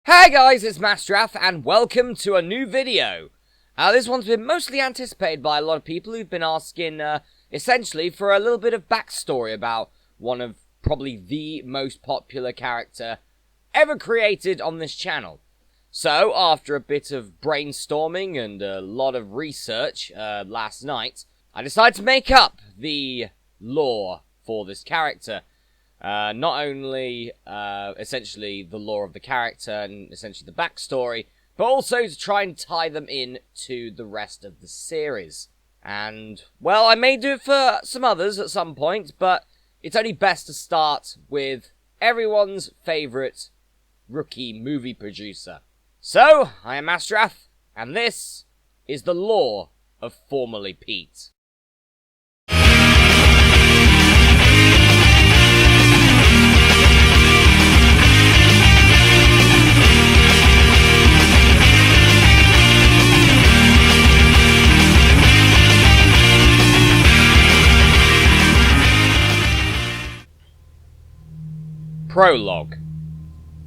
Hey guys, it's Masterath, and welcome to a new video. This one's been mostly anticipated by a lot of people who've been asking, essentially, for a little bit of backstory about one of probably the most popular character ever created on this channel. So, after a bit of brainstorming and a lot of research last night, I decided to make up the lore for this character. Not only, essentially, the lore of the character and essentially the backstory, but also to try and tie them in to the rest of the series. And, well, I may do it for some others at some point, but it's only best to start with everyone's favourite rookie movie producer. So, I am Masterath, and this is the lore of formerly Pete. Prologue.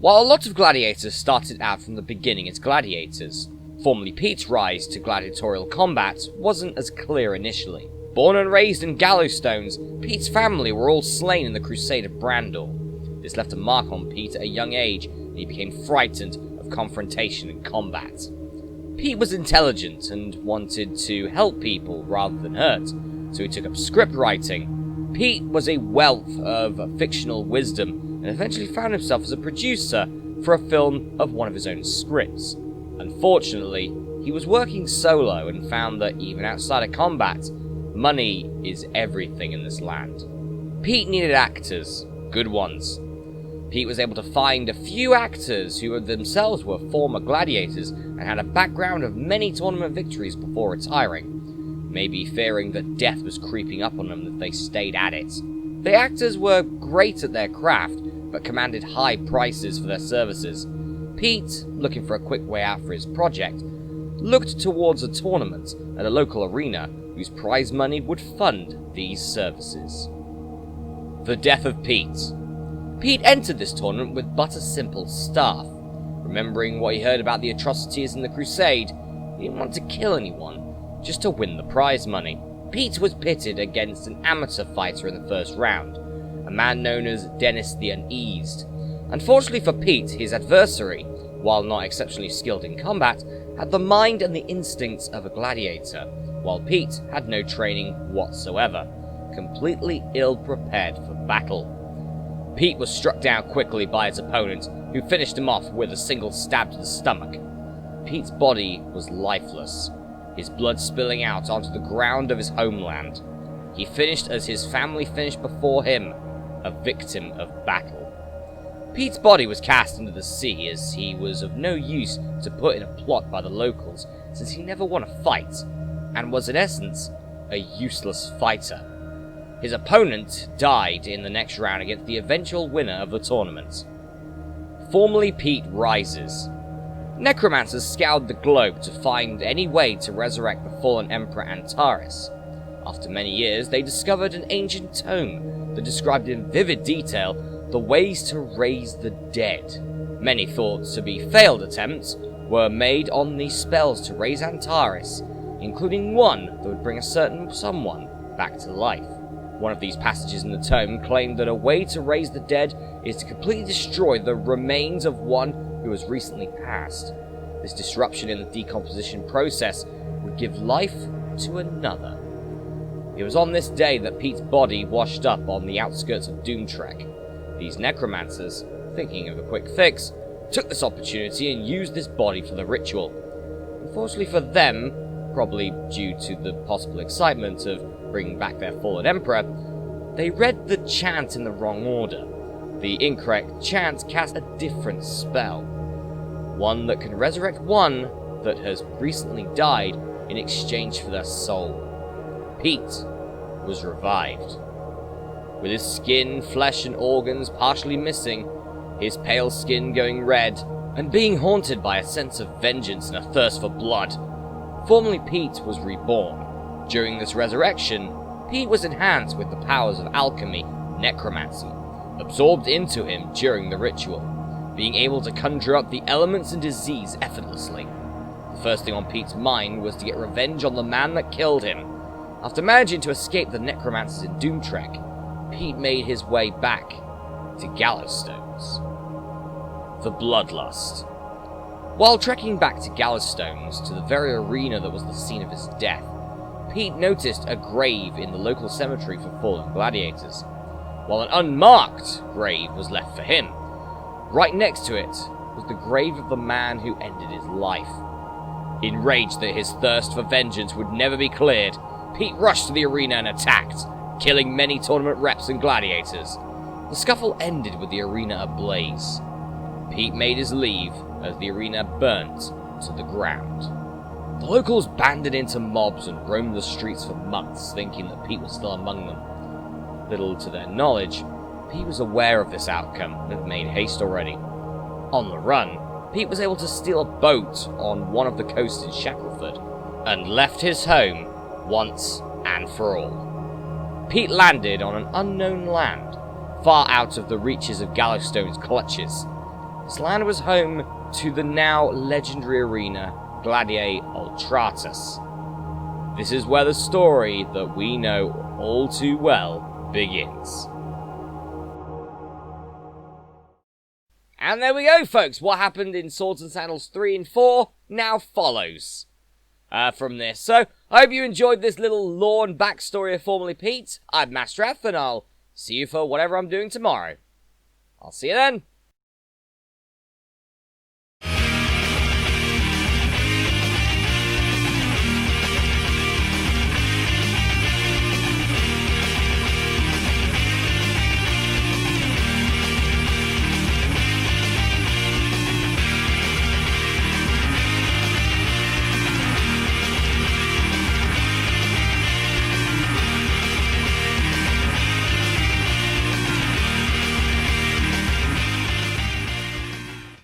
While a lot of gladiators started out from the beginning as gladiators, formerly Pete's rise to gladiatorial combat wasn't as clear initially. Born and raised in Gallowstones, Pete's family were all slain in the Crusade of Brandor. This left a mark on Pete at a young age, and he became frightened of confrontation and combat. Pete was intelligent and wanted to help people rather than hurt, so he took up script writing. Pete was a wealth of fictional wisdom, and eventually found himself as a producer for a film of one of his own scripts. Unfortunately, he was working solo and found that even outside of combat, money is everything in this land. Pete needed actors, good ones. Pete was able to find a few actors who themselves were former gladiators and had a background of many tournament victories before retiring, maybe fearing that death was creeping up on them if they stayed at it. The actors were great at their craft, but commanded high prices for their services. Pete, looking for a quick way out for his project, looked towards a tournament at a local arena whose prize money would fund these services. The death of Pete. Pete entered this tournament with but a simple staff. Remembering what he heard about the atrocities in the Crusade, he didn't want to kill anyone, just to win the prize money. Pete was pitted against an amateur fighter in the first round, a man known as Dennis the Uneased. Unfortunately for Pete, his adversary, while not exceptionally skilled in combat, had the mind and the instincts of a gladiator, while Pete had no training whatsoever, completely ill-prepared for battle. Pete was struck down quickly by his opponent, who finished him off with a single stab to the stomach. Pete's body was lifeless, his blood spilling out onto the ground of his homeland. He finished as his family finished before him, a victim of battle. Pete's body was cast into the sea as he was of no use to put in a plot by the locals, since he never won a fight, and was in essence a useless fighter. His opponent died in the next round against the eventual winner of the tournament. Formerly Pete rises. Necromancers scoured the globe to find any way to resurrect the fallen Emperor Antares. After many years, they discovered an ancient tome that described in vivid detail the ways to raise the dead. Many thought to be failed attempts were made on these spells to raise Antares, including one that would bring a certain someone back to life. One of these passages in the tome claimed that a way to raise the dead is to completely destroy the remains of one who has recently passed. This disruption in the decomposition process would give life to another. It was on this day that Pete's body washed up on the outskirts of Doomtrek. These necromancers, thinking of a quick fix, took this opportunity and used this body for the ritual. Unfortunately for them, probably due to the possible excitement of bringing back their fallen emperor, they read the chant in the wrong order. The incorrect chant cast a different spell, one that can resurrect one that has recently died in exchange for their soul. Pete was revived. With his skin, flesh, and organs partially missing, his pale skin going red, and being haunted by a sense of vengeance and a thirst for blood, formerly Pete was reborn. During this resurrection, Pete was enhanced with the powers of alchemy and necromancy, absorbed into him during the ritual. being able to conjure up the elements and disease effortlessly. The first thing on Pete's mind was to get revenge on the man that killed him. After managing to escape the necromancers in Doomtrek, Pete made his way back to Gallowstones. The Bloodlust. While trekking back to Gallowstones, to the very arena that was the scene of his death, Pete noticed a grave in the local cemetery for fallen gladiators, while an unmarked grave was left for him. Right next to it was the grave of the man who ended his life. Enraged that his thirst for vengeance would never be cleared, Pete rushed to the arena and attacked, killing many tournament reps and gladiators. The scuffle ended with the arena ablaze. Pete made his leave as the arena burnt to the ground. The locals banded into mobs and roamed the streets for months, thinking that Pete was still among them. Little to their knowledge, Pete was aware of this outcome and had made haste already. On the run, Pete was able to steal a boat on one of the coasts in Shackleford, and left his home once and for all. Pete landed on an unknown land, far out of the reaches of Gallowstone's clutches. This land was home to the now legendary arena Gladiae Ultratus. This is where the story that we know all too well begins. And there we go, folks. What happened in Swords and Sandals 3 and 4 now follows from this. So, I hope you enjoyed this little lore and backstory of Formerly Pete. I'm Masterath, and I'll see you for whatever I'm doing tomorrow. I'll see you then.